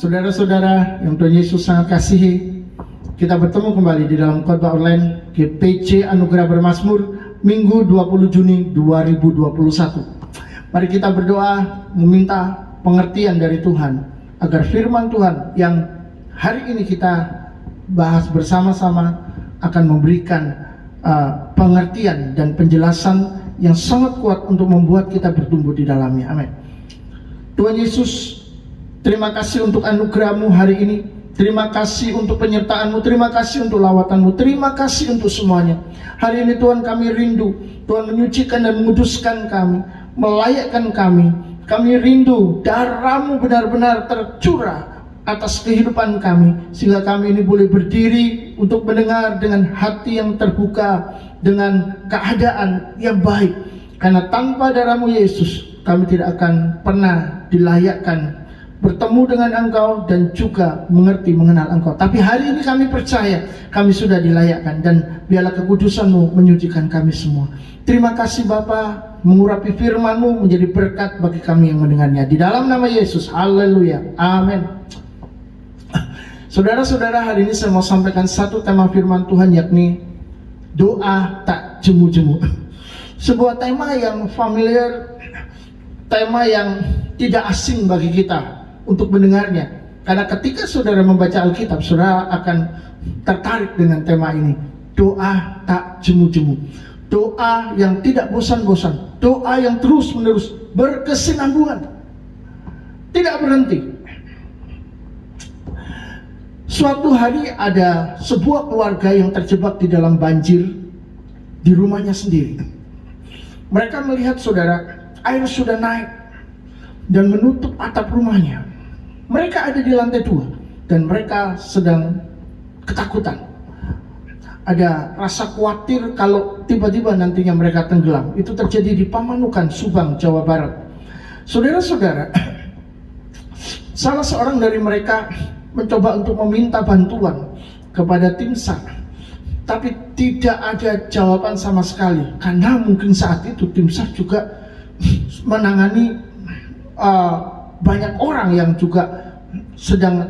Saudara-saudara yang Tuhan Yesus sangat kasihi, kita bertemu kembali di dalam khotbah online GPC Anugerah Bermazmur Minggu 20 Juni 2021. Mari kita berdoa meminta pengertian dari Tuhan agar firman Tuhan yang hari ini kita bahas bersama-sama akan memberikan pengertian dan penjelasan yang sangat kuat untuk membuat kita bertumbuh di dalamnya. Amin. Tuhan Yesus, terima kasih untuk anugerah-Mu hari ini. Terima kasih untuk penyertaan-Mu, terima kasih untuk lawatan-Mu, terima kasih untuk semuanya. Hari ini Tuhan, kami rindu Tuhan menyucikan dan menguduskan kami, melayakkan kami. Kami rindu darah-Mu benar-benar tercurah atas kehidupan kami, sehingga kami ini boleh berdiri untuk mendengar dengan hati yang terbuka, dengan keadaan yang baik. Karena tanpa darah-Mu Yesus, kami tidak akan pernah dilayakkan bertemu dengan Engkau dan juga mengenal Engkau. Tapi hari ini kami percaya kami sudah dilayakkan, dan biarlah kekudusan-Mu menyucikan kami semua. Terima kasih Bapa, mengurapi firman-Mu menjadi berkat bagi kami yang mendengarnya. Di dalam nama Yesus, haleluya, amin. Saudara-saudara, hari ini saya mau sampaikan satu tema firman Tuhan, yakni doa tak jemu-jemu. Sebuah tema yang familiar, tema yang tidak asing bagi kita untuk mendengarnya. Karena ketika saudara membaca Alkitab, saudara akan tertarik dengan tema ini. Doa tak jemu-jemu, doa yang tidak bosan-bosan, doa yang terus-menerus berkesinambungan, tidak berhenti. Suatu hari ada sebuah keluarga yang terjebak di dalam banjir di rumahnya sendiri. Mereka melihat saudara, air sudah naik dan menutup atap rumahnya. Mereka ada di lantai 2 dan mereka sedang ketakutan. Ada rasa khawatir kalau tiba-tiba nantinya mereka tenggelam. Itu terjadi di Pamanukan, Subang, Jawa Barat. Saudara-saudara, salah seorang dari mereka mencoba untuk meminta bantuan kepada tim SAR, tapi tidak ada jawaban sama sekali. Karena mungkin saat itu tim SAR juga menangani banyak orang yang juga sedang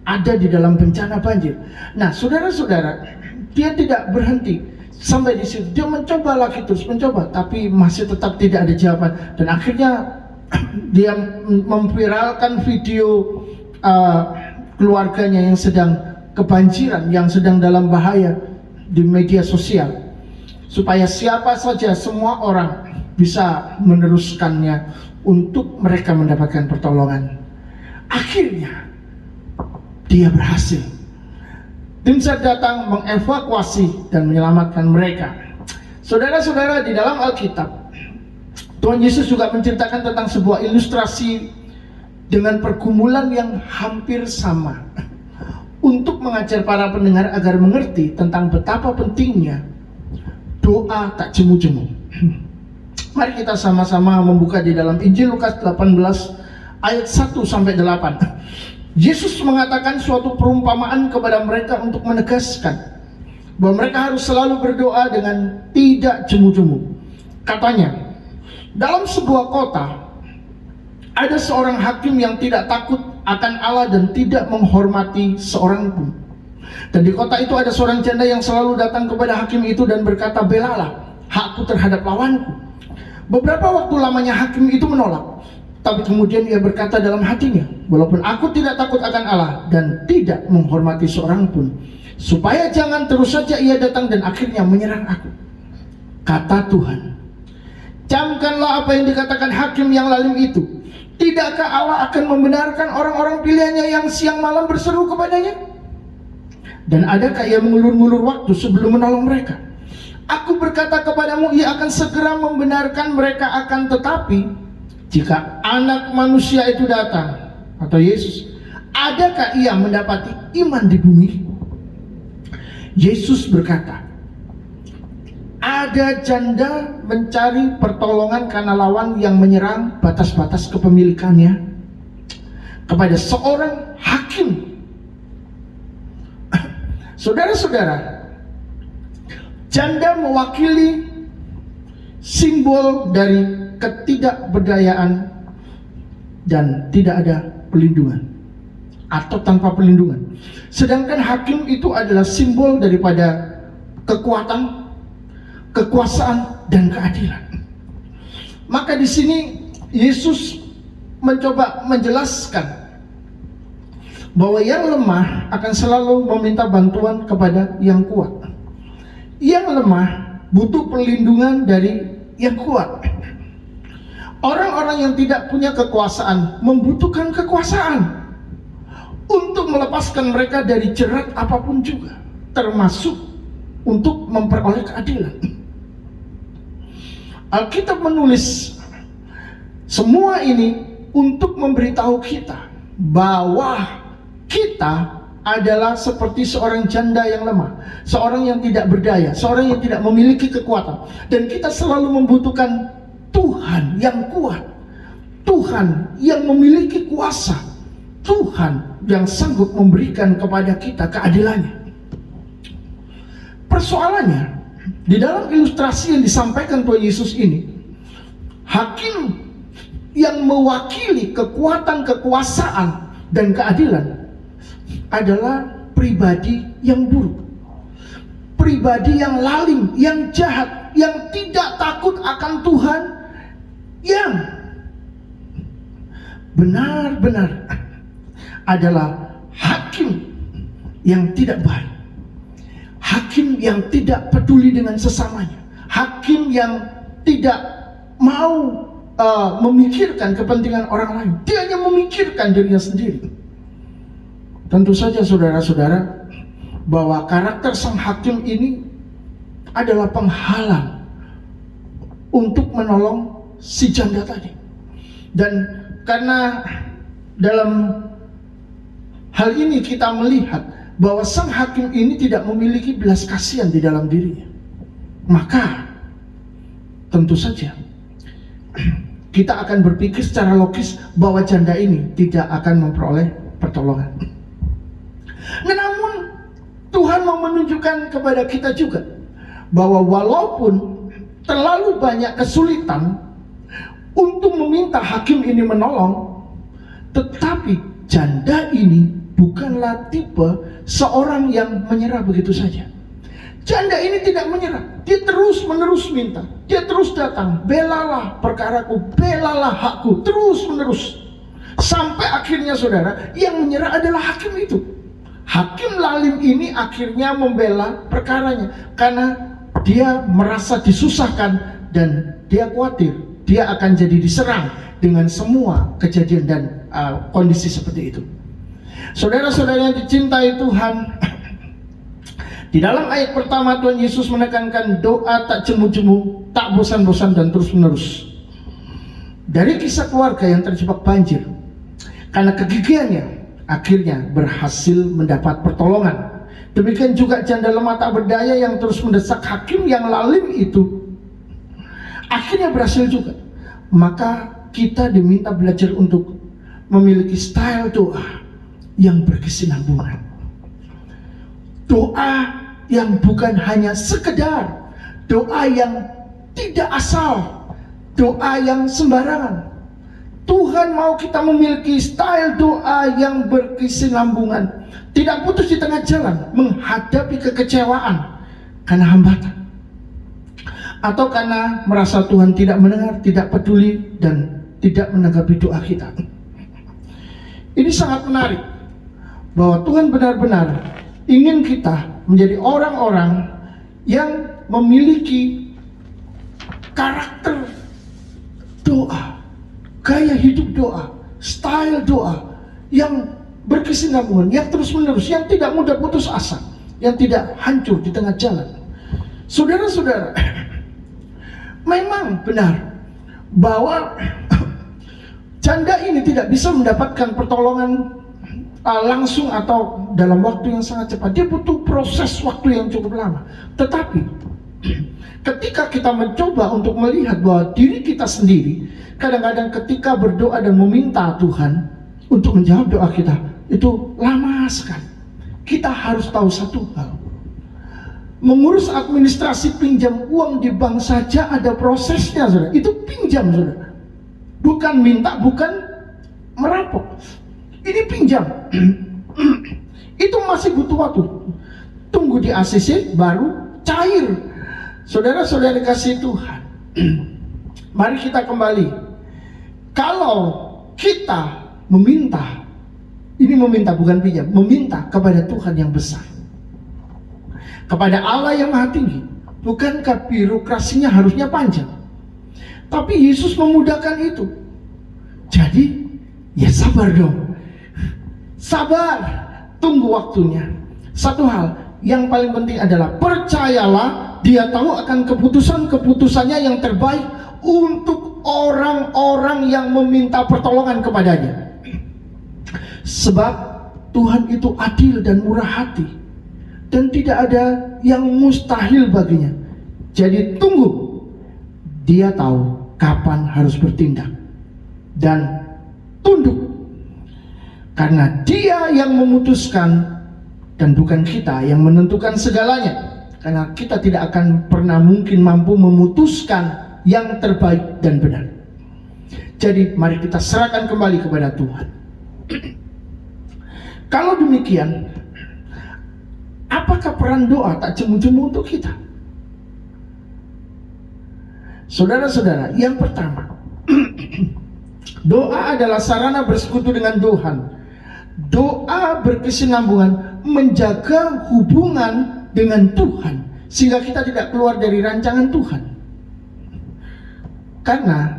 ada di dalam bencana banjir. Nah, saudara-saudara, dia tidak berhenti sampai di situ. Dia mencoba lagi, terus mencoba, tapi masih tetap tidak ada jawaban. Dan akhirnya dia memviralkan video keluarganya yang sedang kebanjiran, yang sedang dalam bahaya di media sosial, supaya siapa saja, semua orang bisa meneruskannya untuk mereka mendapatkan pertolongan. Akhirnya dia berhasil. Tim SAR datang mengevakuasi dan menyelamatkan mereka. Saudara-saudara, di dalam Alkitab Tuhan Yesus juga menceritakan tentang sebuah ilustrasi dengan pergumulan yang hampir sama, untuk mengajar para pendengar agar mengerti tentang betapa pentingnya doa tak jemu-jemu. Mari kita sama-sama membuka di dalam Injil Lukas 18 ayat 1-8. Yesus mengatakan suatu perumpamaan kepada mereka untuk menegaskan bahwa mereka harus selalu berdoa dengan tidak jemu-jemu. Katanya, dalam sebuah kota ada seorang hakim yang tidak takut akan Allah dan tidak menghormati seorang pun. Dan di kota itu ada seorang janda yang selalu datang kepada hakim itu dan berkata, "Belalah hakku terhadap lawanku." Beberapa waktu lamanya hakim itu menolak, tapi kemudian ia berkata dalam hatinya, "Walaupun aku tidak takut akan Allah dan tidak menghormati seorang pun, supaya jangan terus saja ia datang dan akhirnya menyerang aku." Kata Tuhan, "Camkanlah apa yang dikatakan hakim yang lalim itu. Tidakkah Allah akan membenarkan orang-orang pilihannya yang siang malam berseru kepadanya? Dan adakah ia mengulur-ngulur waktu sebelum menolong mereka? Aku berkata kepadamu, ia akan segera membenarkan mereka. Akan tetapi jika Anak Manusia itu datang," atau Yesus, "adakah ia mendapati iman di bumi?" Yesus berkata, "Ada janda mencari pertolongan karena lawan yang menyerang batas-batas kepemilikannya kepada seorang hakim." Saudara-saudara, janda mewakili simbol dari ketidakberdayaan dan tidak ada pelindungan. atau tanpa perlindungan. Sedangkan hakim itu adalah simbol daripada kekuatan, kekuasaan, dan keadilan. Maka di sini Yesus mencoba menjelaskan bahwa yang lemah akan selalu meminta bantuan kepada yang kuat. Yang lemah butuh perlindungan dari yang kuat. Orang-orang yang tidak punya kekuasaan membutuhkan kekuasaan untuk melepaskan mereka dari jerat apapun juga, termasuk untuk memperoleh keadilan. Alkitab menulis semua ini untuk memberitahu kita bahwa kita adalah seperti seorang janda yang lemah, seorang yang tidak berdaya, seorang yang tidak memiliki kekuatan, dan kita selalu membutuhkan Tuhan yang kuat, Tuhan yang memiliki kuasa, Tuhan yang sanggup memberikan kepada kita keadilannya. Persoalannya, di dalam ilustrasi yang disampaikan Tuhan Yesus ini, hakim yang mewakili kekuatan, kekuasaan, dan keadilan adalah pribadi yang buruk, pribadi yang lalim, yang jahat, yang tidak takut akan Tuhan, yang benar-benar adalah hakim yang tidak baik, hakim yang tidak peduli dengan sesamanya, hakim yang tidak mau memikirkan kepentingan orang lain. Dia hanya memikirkan dirinya sendiri. Tentu saja saudara-saudara, bahwa karakter sang hakim ini adalah penghalang untuk menolong si janda tadi. Dan karena dalam hal ini kita melihat bahwa sang hakim ini tidak memiliki belas kasihan di dalam dirinya, maka tentu saja kita akan berpikir secara logis bahwa janda ini tidak akan memperoleh pertolongan. Namun Tuhan mau menunjukkan kepada kita juga bahwa walaupun terlalu banyak kesulitan untuk meminta hakim ini menolong, tetapi janda ini bukanlah tipe seorang yang menyerah begitu saja. Janda ini tidak menyerah, dia terus menerus minta, dia terus datang, belalah perkaraku, belalah hakku, terus menerus, sampai akhirnya saudara, yang menyerah adalah hakim itu. Hakim lalim ini akhirnya membela perkaranya karena dia merasa disusahkan dan dia khawatir dia akan jadi diserang dengan semua kejadian dan kondisi seperti itu. Saudara-saudara yang dicintai Tuhan, di dalam ayat pertama Tuhan Yesus menekankan doa tak jemu-jemu, tak bosan-bosan, dan terus-menerus. Dari kisah keluarga yang terjebak banjir, karena kegigihannya akhirnya berhasil mendapat pertolongan. Demikian juga janda lemah tak berdaya yang terus mendesak hakim yang lalim itu, akhirnya berhasil juga. Maka kita diminta belajar untuk memiliki style doa yang berkesinambungan, doa yang bukan hanya sekedar doa yang tidak asal, doa yang sembarangan. Tuhan mau kita memiliki style doa yang berkesinambungan, tidak putus di tengah jalan menghadapi kekecewaan karena hambatan, atau karena merasa Tuhan tidak mendengar, tidak peduli, dan tidak menanggapi doa kita. Ini sangat menarik bahwa Tuhan benar-benar ingin kita menjadi orang-orang yang memiliki karakter doa, gaya hidup doa, style doa yang berkesinambungan, yang terus-menerus, yang tidak mudah putus asa, yang tidak hancur di tengah jalan. Saudara-saudara, memang benar bahwa janda ini tidak bisa mendapatkan pertolongan langsung atau dalam waktu yang sangat cepat. Dia butuh proses waktu yang cukup lama. Tetapi ketika kita mencoba untuk melihat bahwa diri kita sendiri, kadang-kadang ketika berdoa dan meminta Tuhan untuk menjawab doa kita, itu lama sekali. Kita harus tahu satu hal, mengurus administrasi pinjam uang di bank saja ada prosesnya, saudara. Itu pinjam, saudara, bukan minta, bukan merampok. Ini pinjam. Itu masih butuh waktu. Tunggu di ACC baru cair. Saudara-saudara kasih Tuhan, mari kita kembali. Kalau kita meminta, ini meminta bukan pinjam, meminta kepada Tuhan yang besar, kepada Allah yang maha tinggi. Bukankah birokrasinya harusnya panjang? Tapi Yesus memudahkan itu. Jadi ya sabar dong. Sabar, tunggu waktunya. Satu hal yang paling penting adalah percayalah, Dia tahu akan keputusan-keputusannya yang terbaik untuk orang-orang yang meminta pertolongan kepadanya. Sebab Tuhan itu adil dan murah hati, dan tidak ada yang mustahil baginya. Jadi tunggu, Dia tahu kapan harus bertindak, dan tunduk, karena Dia yang memutuskan dan bukan kita yang menentukan segalanya. Karena kita tidak akan pernah mungkin mampu memutuskan yang terbaik dan benar. Jadi mari kita serahkan kembali kepada Tuhan. Kalau demikian, apakah peran doa tak jemu-jemu untuk kita? Saudara-saudara, yang pertama, doa adalah sarana bersekutu dengan Tuhan. Doa berkesinambungan menjaga hubungan dengan Tuhan, sehingga kita tidak keluar dari rancangan Tuhan. Karena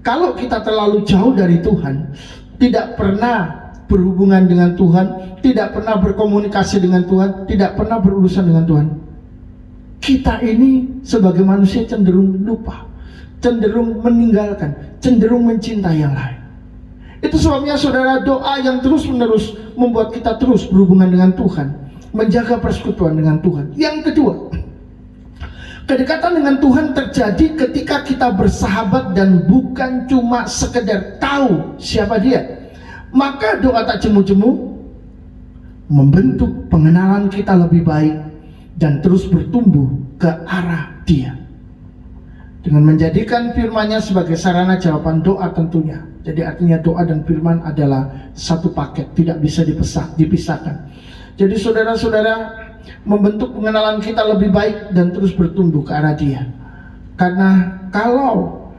kalau kita terlalu jauh dari Tuhan, tidak pernah berhubungan dengan Tuhan, tidak pernah berkomunikasi dengan Tuhan, tidak pernah berurusan dengan Tuhan, kita ini sebagai manusia cenderung lupa, cenderung meninggalkan, cenderung mencintai yang lain. Itu sebabnya saudara, doa yang terus-menerus membuat kita terus berhubungan dengan Tuhan, menjaga persekutuan dengan Tuhan. Yang kedua, kedekatan dengan Tuhan terjadi ketika kita bersahabat dan bukan cuma sekedar tahu siapa Dia. Maka doa tak jemu-jemu membentuk pengenalan kita lebih baik dan terus bertumbuh ke arah Dia, dengan menjadikan firman-Nya sebagai sarana jawaban doa tentunya. Jadi artinya doa dan firman adalah satu paket, tidak bisa dipisahkan. Jadi saudara-saudara, membentuk pengenalan kita lebih baik dan terus bertumbuh ke arah Dia. Karena kalau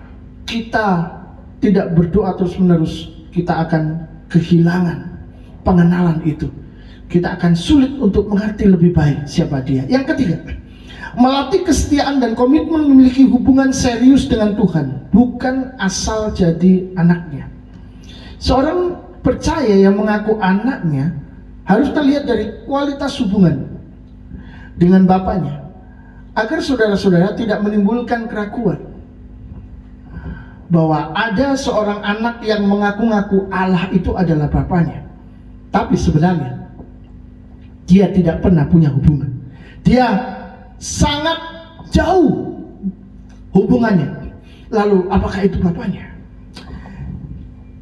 kita tidak berdoa terus-menerus, kita akan kehilangan pengenalan itu. Kita akan sulit untuk mengerti lebih baik siapa Dia. Yang ketiga, melatih kesetiaan dan komitmen memiliki hubungan serius dengan Tuhan, bukan asal jadi anaknya. Seorang percaya yang mengaku anaknya harus terlihat dari kualitas hubungan dengan Bapaknya, agar saudara-saudara tidak menimbulkan keraguan bahwa ada seorang anak yang mengaku-ngaku Allah itu adalah Bapaknya, tapi sebenarnya dia tidak pernah punya hubungan. Dia sangat jauh hubungannya. Lalu apakah itu Bapaknya?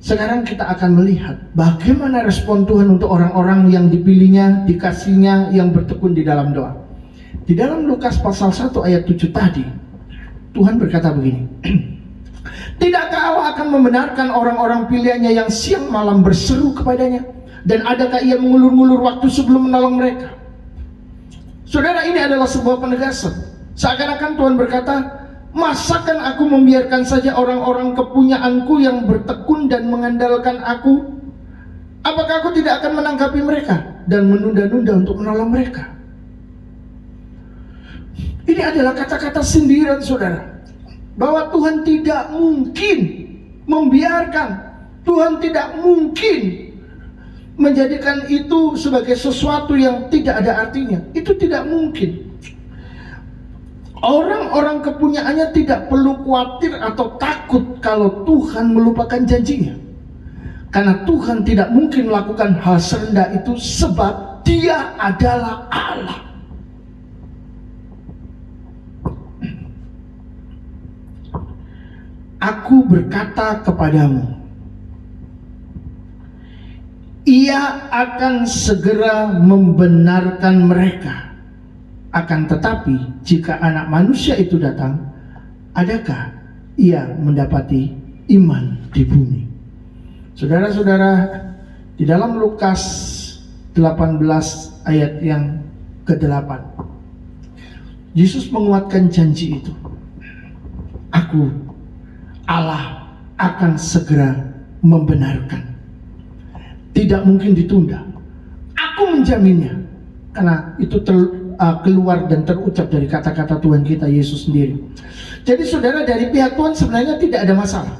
Sekarang kita akan melihat bagaimana respon Tuhan untuk orang-orang yang dipilihnya, dikasihnya, yang bertekun di dalam doa. Di dalam Lukas pasal 1 ayat 7 tadi, Tuhan berkata begini, tidakkah Allah akan membenarkan orang-orang pilihannya yang siang malam berseru kepadanya? Dan adakah Ia mengulur-ngulur waktu sebelum menolong mereka? Saudara, ini adalah sebuah penegasan. Seakan-akan Tuhan berkata, masakan aku membiarkan saja orang-orang kepunyaanku yang bertekun dan mengandalkan aku? Apakah aku tidak akan menanggapi mereka dan menunda-nunda untuk menolong mereka? Ini adalah kata-kata sindiran, saudara, bahwa Tuhan tidak mungkin membiarkan, Tuhan tidak mungkin menjadikan itu sebagai sesuatu yang tidak ada artinya. Itu tidak mungkin. Orang-orang kepunyaannya tidak perlu khawatir atau takut kalau Tuhan melupakan janjinya, karena Tuhan tidak mungkin melakukan hal serendah itu, sebab Dia adalah Allah. Aku berkata kepadamu, Ia akan segera membenarkan mereka. Akan tetapi jika Anak Manusia itu datang, adakah Ia mendapati iman di bumi? Saudara-saudara, Di dalam Lukas 18 ayat yang ke-8, Yesus menguatkan janji itu. Aku, Allah, akan segera membenarkan. Tidak mungkin ditunda. Aku menjaminnya. Karena itu keluar dan terucap dari kata-kata Tuhan kita Yesus sendiri. Jadi saudara, dari pihak Tuhan sebenarnya tidak ada masalah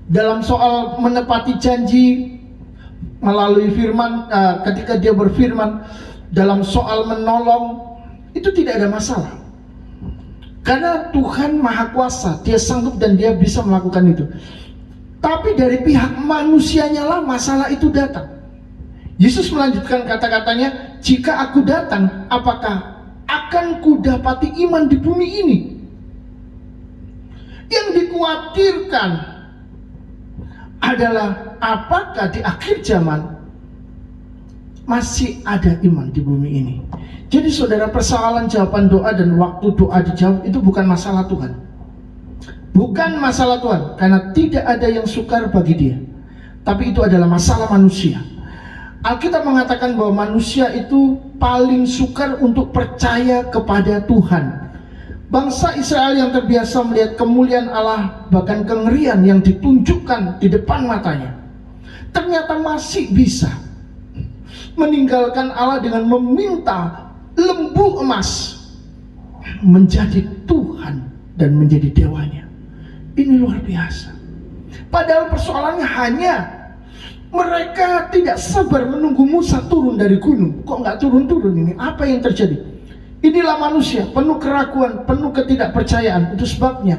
dalam soal menepati janji melalui firman. Ketika dia berfirman dalam soal menolong, itu tidak ada masalah, karena Tuhan Maha Kuasa, Dia sanggup dan Dia bisa melakukan itu. Tapi dari pihak manusianya lah masalah itu datang. Yesus melanjutkan kata-katanya, jika aku datang, apakah akan kudapati iman di bumi ini? Yang dikhawatirkan adalah apakah di akhir zaman masih ada iman di bumi ini. Jadi saudara, persoalan jawaban doa dan waktu doa dijawab itu bukan masalah Tuhan. Bukan masalah Tuhan, karena tidak ada yang sukar bagi Dia. Tapi itu adalah masalah manusia. Alkitab mengatakan bahwa manusia itu paling sukar untuk percaya kepada Tuhan. Bangsa Israel yang terbiasa melihat kemuliaan Allah, bahkan kengerian yang ditunjukkan di depan matanya, ternyata masih bisa meninggalkan Allah dengan meminta lembu emas menjadi Tuhan dan menjadi dewanya. Ini luar biasa. Padahal persoalannya hanya mereka tidak sabar menunggu Musa turun dari gunung. Kok nggak turun-turun ini? Apa yang terjadi? Inilah manusia, penuh keraguan, penuh ketidakpercayaan. Itu sebabnya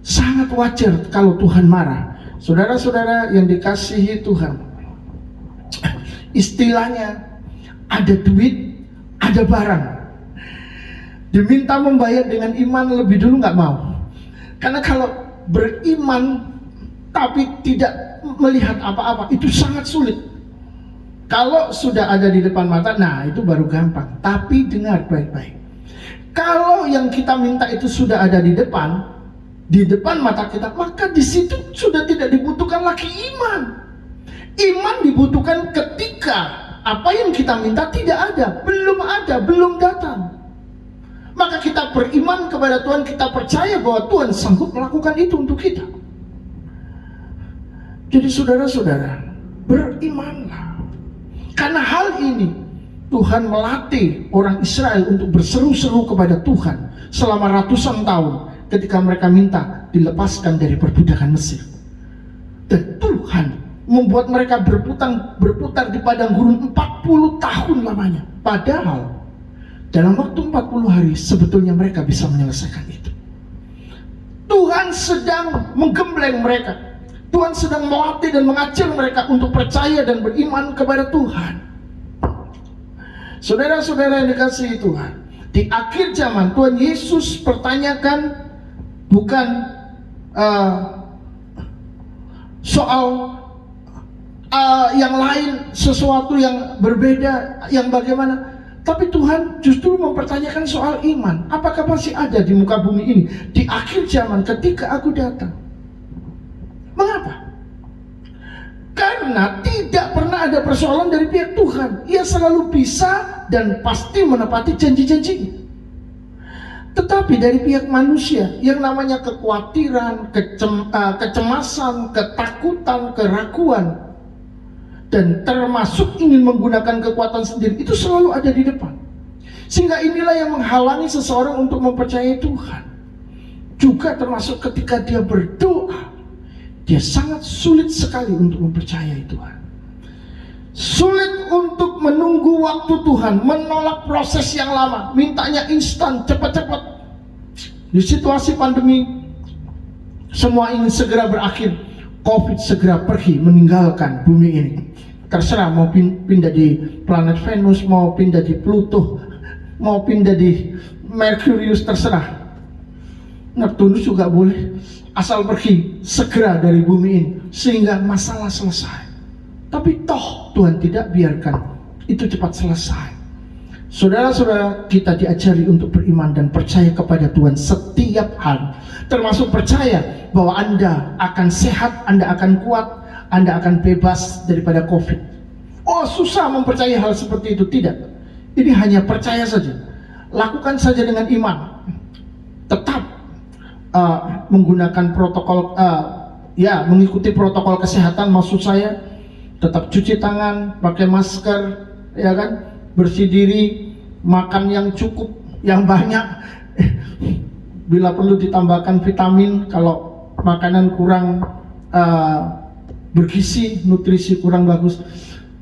sangat wajar kalau Tuhan marah. Saudara-saudara yang dikasihi Tuhan, istilahnya ada duit, ada barang. Diminta membayar dengan iman lebih dulu nggak mau. Karena kalau beriman tapi tidak melihat apa-apa, itu sangat sulit. Kalau sudah ada di depan mata, nah itu baru gampang. Tapi dengar baik-baik. Kalau yang kita minta itu sudah ada di depan mata kita, maka di situ sudah tidak dibutuhkan lagi iman. Iman dibutuhkan ketika apa yang kita minta tidak ada, belum datang. Maka kita beriman kepada Tuhan, kita percaya bahwa Tuhan sanggup melakukan itu untuk kita. Jadi saudara-saudara, berimanlah. Karena hal ini Tuhan melatih orang Israel untuk berseru-seru kepada Tuhan selama ratusan tahun ketika mereka minta dilepaskan dari perbudakan Mesir. Dan Tuhan membuat mereka berputar di padang gurun 40 tahun lamanya. Padahal dalam waktu 40 hari sebetulnya mereka bisa menyelesaikan itu. Tuhan sedang menggembleng mereka. Tuhan sedang melatih dan mengajar mereka untuk percaya dan beriman kepada Tuhan. Saudara-saudara yang dikasihi Tuhan, di akhir zaman Tuhan Yesus pertanyakan bukan soal yang lain, sesuatu yang berbeda, yang bagaimana. Tapi Tuhan justru mempertanyakan soal iman. Apakah masih ada di muka bumi ini di akhir zaman ketika aku datang? Mengapa? Karena tidak pernah ada persoalan dari pihak Tuhan. Ia selalu bisa dan pasti menepati janji-janjinya. Tetapi dari pihak manusia, yang namanya kekhawatiran, kecemasan, ketakutan, keraguan, dan termasuk ingin menggunakan kekuatan sendiri, itu selalu ada di depan. Sehingga inilah yang menghalangi seseorang untuk mempercayai Tuhan. Juga termasuk ketika dia berdoa, dia sangat sulit sekali untuk mempercayai Tuhan. Sulit untuk menunggu waktu Tuhan, menolak proses yang lama, mintanya instan, cepat-cepat. Di situasi pandemi, semua ingin segera berakhir, COVID segera pergi meninggalkan bumi ini. Terserah mau pindah di planet Venus, mau pindah di Pluto, mau pindah di Merkurius, terserah. Neptunus juga boleh, asal pergi segera dari bumi ini sehingga masalah selesai. Tapi toh Tuhan tidak biarkan itu cepat selesai. Saudara-saudara, kita diajari untuk beriman dan percaya kepada Tuhan setiap hal, termasuk percaya bahwa Anda akan sehat, Anda akan kuat, Anda akan bebas daripada COVID. Oh, susah mempercayai hal seperti itu. Tidak. Ini hanya percaya saja. Lakukan saja dengan iman. Tetap menggunakan protokol, mengikuti protokol kesehatan, maksud saya. Tetap cuci tangan, pakai masker, ya kan? Bersih diri, makan yang cukup, yang banyak. Bila perlu ditambahkan vitamin kalau makanan kurang bergizi, nutrisi kurang bagus,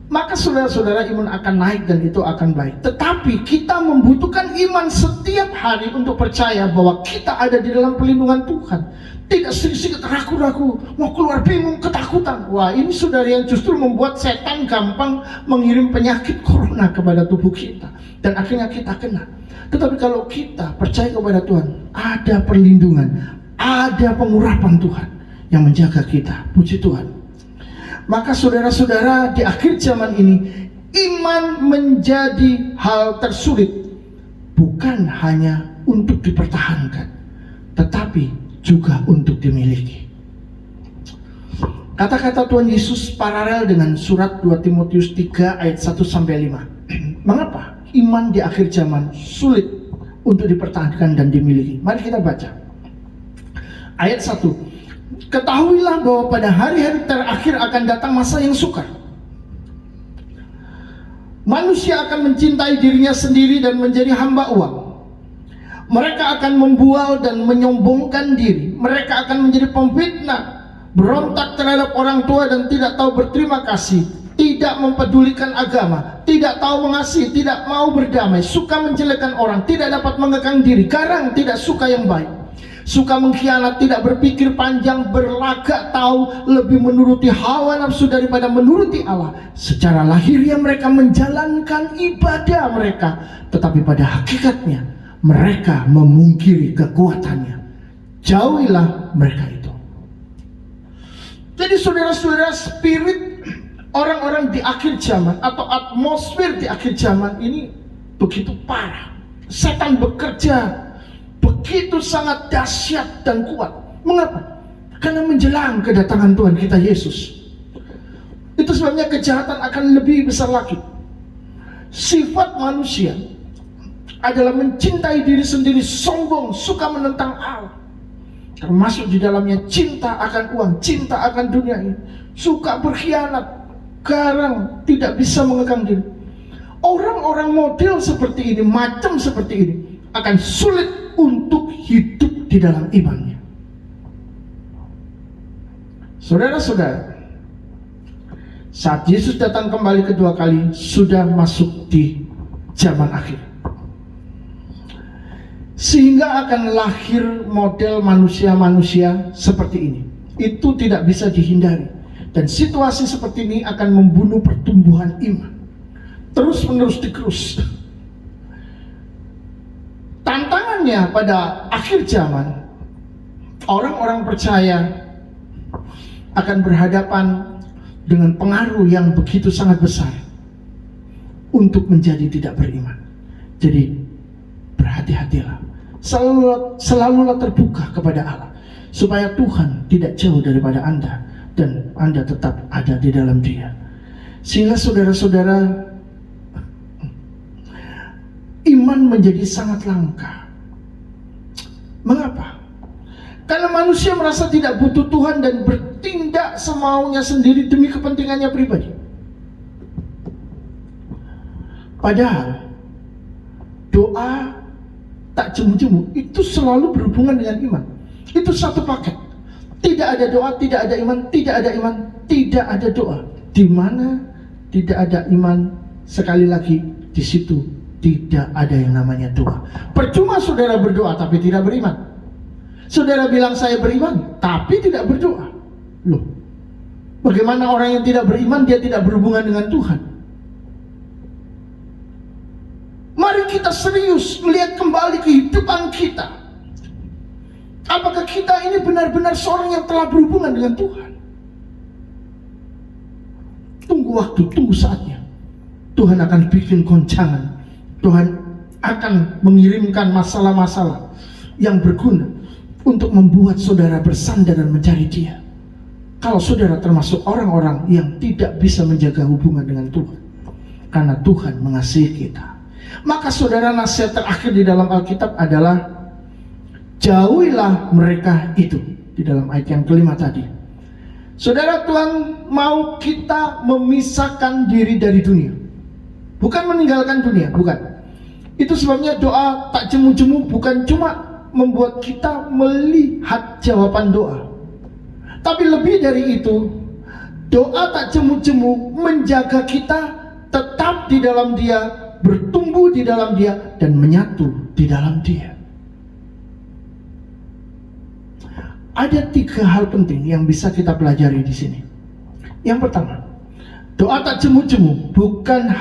maka saudara-saudara iman akan naik dan itu akan baik. Tetapi kita membutuhkan iman setiap hari untuk percaya bahwa kita ada di dalam perlindungan Tuhan. Tidak sedikit ragu-ragu, mau keluar bingung, ketakutan. Wah, ini saudara yang justru membuat setan gampang mengirim penyakit corona kepada tubuh kita. Dan akhirnya kita kena. Tetapi kalau kita percaya kepada Tuhan, ada perlindungan, ada pengurapan Tuhan yang menjaga kita. Puji Tuhan. Maka saudara-saudara, di akhir zaman ini iman menjadi hal tersulit, bukan hanya untuk dipertahankan, tetapi juga untuk dimiliki. Kata-kata Tuhan Yesus paralel dengan surat 2 Timotius 3 ayat 1-5. Mengapa iman di akhir zaman sulit untuk dipertahankan dan dimiliki? Mari kita baca ayat 1. Ketahuilah bahwa pada hari-hari terakhir akan datang masa yang sukar. Manusia akan mencintai dirinya sendiri dan menjadi hamba uang. Mereka akan membual dan menyombongkan diri. Mereka akan menjadi pemfitnah, berontak terhadap orang tua dan tidak tahu berterima kasih, tidak mempedulikan agama, tidak tahu mengasihi, tidak mau berdamai, suka menjelekkan orang, tidak dapat mengekang diri, garang, tidak suka yang baik, suka mengkhianat, tidak berpikir panjang, berlagak tahu, lebih menuruti hawa nafsu daripada menuruti Allah. Secara lahiriah mereka menjalankan ibadah mereka, tetapi pada hakikatnya mereka memungkiri kekuatannya. Jauhilah mereka itu. Jadi saudara-saudara, spirit orang-orang di akhir zaman atau atmosfer di akhir zaman ini begitu parah. Setan bekerja begitu sangat dahsyat dan kuat. Mengapa? Karena menjelang kedatangan Tuhan kita Yesus. Itu sebabnya kejahatan akan lebih besar lagi. Sifat manusia adalah mencintai diri sendiri, sombong, suka menentang Allah. Termasuk di dalamnya cinta akan uang, cinta akan dunia ini, suka berkhianat, garang, tidak bisa mengekang diri. Orang-orang model seperti ini, macam seperti ini, akan sulit untuk hidup di dalam imannya. Saudara-saudara, saat Yesus datang kembali kedua kali, sudah masuk di zaman akhir. Sehingga akan lahir model manusia-manusia seperti ini. Itu tidak bisa dihindari. Dan situasi seperti ini akan membunuh pertumbuhan iman. Terus-menerus digerus. Tantangannya pada akhir zaman, orang-orang percaya akan berhadapan dengan pengaruh yang begitu sangat besar untuk menjadi tidak beriman. Jadi berhati-hatilah. Selalulah terbuka kepada Allah, supaya Tuhan tidak jauh daripada Anda dan Anda tetap ada di dalam Dia. Sehingga saudara-saudara, iman menjadi sangat langka. Mengapa? Karena manusia merasa tidak butuh Tuhan dan bertindak semaunya sendiri demi kepentingannya pribadi. Padahal doa tak jemu-jemu itu selalu berhubungan dengan iman. Itu satu paket. Tidak ada doa, tidak ada iman, tidak ada iman, tidak ada doa. Di mana tidak ada iman, sekali lagi di situ tidak ada yang namanya doa. Percuma saudara berdoa tapi tidak beriman. Saudara bilang saya beriman tapi tidak berdoa. Loh, bagaimana orang yang tidak beriman dia tidak berhubungan dengan Tuhan? Mari kita serius melihat kembali kehidupan kita. Apakah kita ini benar-benar seorang yang telah berhubungan dengan Tuhan? Tunggu waktu, tunggu saatnya. Tuhan akan bikin goncangan. Tuhan akan mengirimkan masalah-masalah yang berguna untuk membuat saudara bersandar dan mencari Dia. kalau saudara termasuk orang-orang yang tidak bisa menjaga hubungan dengan Tuhan, karena Tuhan mengasihi kita, maka saudara, nasihat terakhir di dalam Alkitab adalah jauhilah mereka itu. Di dalam ayat yang kelima tadi, saudara, Tuhan mau kita memisahkan diri dari dunia, bukan meninggalkan dunia, bukan. Itu sebabnya doa tak jemu-jemu bukan cuma membuat kita melihat jawaban doa, tapi lebih dari itu, doa tak jemu-jemu menjaga kita tetap di dalam Dia, bertumbuh di dalam Dia, dan menyatu di dalam Dia. Ada 3 hal penting yang bisa kita pelajari di sini. Yang pertama, doa tak jemu-jemu bukan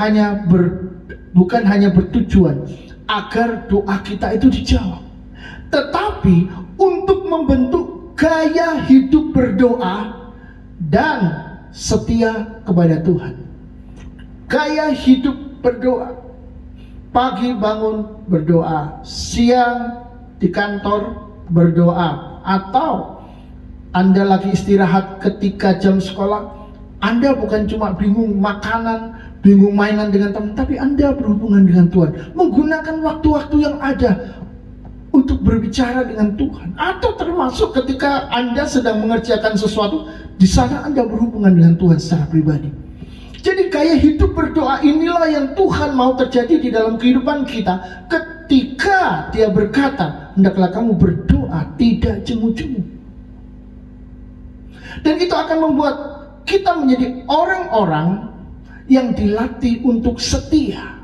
hanya bertujuan agar doa kita itu dijawab, tetapi untuk membentuk gaya hidup berdoa dan setia kepada Tuhan. Gaya hidup berdoa, pagi bangun berdoa, siang di kantor berdoa, atau Anda lagi istirahat ketika jam sekolah, Anda bukan cuma bingung makanan, bingung mainan dengan teman, tapi Anda berhubungan dengan Tuhan, menggunakan waktu-waktu yang ada untuk berbicara dengan Tuhan. Atau termasuk ketika Anda sedang mengerjakan sesuatu, di sana Anda berhubungan dengan Tuhan secara pribadi. Jadi gaya hidup berdoa inilah yang Tuhan mau terjadi di dalam kehidupan kita ketika Dia berkata, hendaklah kamu berdoa tidak jemu-jemu. Dan itu akan membuat kita menjadi orang-orang yang dilatih untuk setia.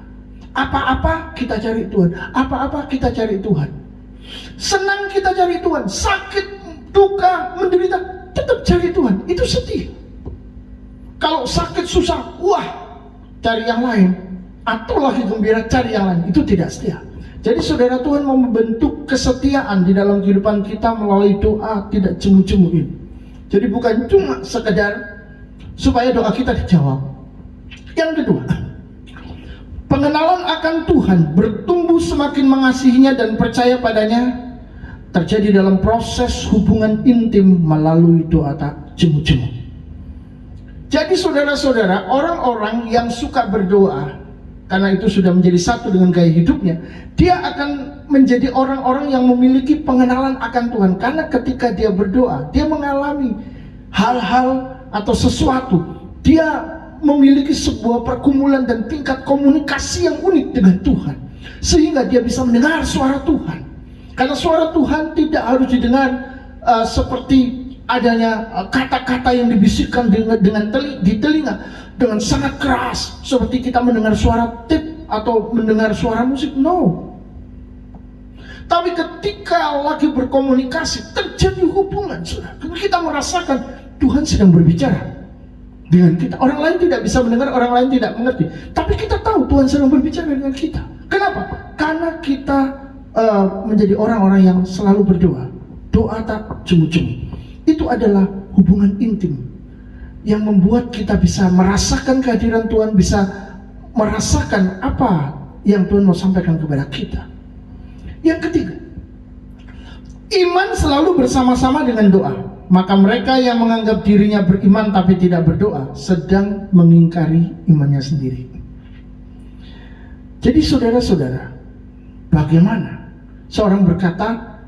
Apa-apa kita cari Tuhan, apa-apa kita cari Tuhan. Senang kita cari Tuhan, sakit, duka, menderita, tetap cari Tuhan. Itu setia. Kalau sakit susah, wah, cari yang lain. Atau lagi gembira, cari yang lain. Itu tidak setia. Jadi saudara, Tuhan mau membentuk kesetiaan di dalam kehidupan kita melalui doa tidak jemu-jemu ini. Jadi bukan cuma sekedar supaya doa kita dijawab. Yang kedua, pengenalan akan Tuhan, bertumbuh semakin mengasihinya dan percaya padanya, terjadi dalam proses hubungan intim melalui doa tak jemu-jemu. Jadi saudara-saudara, orang-orang yang suka berdoa, karena itu sudah menjadi satu dengan gaya hidupnya, dia akan menjadi orang-orang yang memiliki pengenalan akan Tuhan. Karena ketika dia berdoa, dia mengalami hal-hal atau sesuatu, dia memiliki sebuah pergumulan dan tingkat komunikasi yang unik dengan Tuhan, sehingga dia bisa mendengar suara Tuhan. Karena suara Tuhan tidak harus didengar seperti adanya kata-kata yang dibisikkan di telinga dengan sangat keras, seperti kita mendengar suara tip atau mendengar suara musik. No. Tapi ketika lagi berkomunikasi, terjadi hubungan, saudara. Kita merasakan Tuhan sedang berbicara dengan kita. Orang lain tidak bisa mendengar, orang lain tidak mengerti, tapi kita tahu Tuhan sedang berbicara dengan kita. Kenapa? Karena kita menjadi orang-orang yang selalu berdoa. Doa tak jemu-jemu. Itu adalah hubungan intim yang membuat kita bisa merasakan kehadiran Tuhan, bisa merasakan apa yang Tuhan mau sampaikan kepada kita. Yang ketiga, iman selalu bersama-sama dengan doa. Maka mereka yang menganggap dirinya beriman tapi tidak berdoa sedang mengingkari imannya sendiri. Jadi saudara-saudara, bagaimana seorang berkata,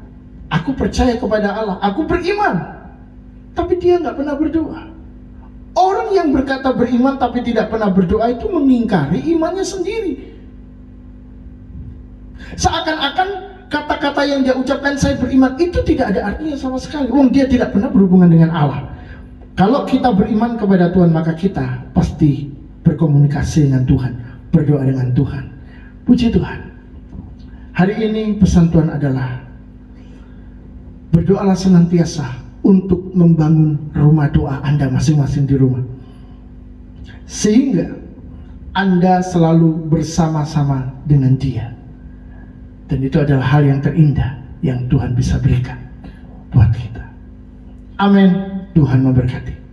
aku percaya kepada Allah, aku beriman, tapi dia nggak pernah berdoa? Orang yang berkata beriman tapi tidak pernah berdoa itu mengingkari imannya sendiri. Seakan-akan kata-kata yang dia ucapkan, saya beriman, itu tidak ada artinya sama sekali. Dia tidak pernah berhubungan dengan Allah. Kalau kita beriman kepada Tuhan, maka kita pasti berkomunikasi dengan Tuhan, berdoa dengan Tuhan. Puji Tuhan. Hari ini pesan Tuhan adalah, berdoalah senantiasa untuk membangun rumah doa Anda masing-masing di rumah, sehingga Anda selalu bersama-sama dengan Dia. Dan itu adalah hal yang terindah yang Tuhan bisa berikan buat kita. Amin. Tuhan memberkati.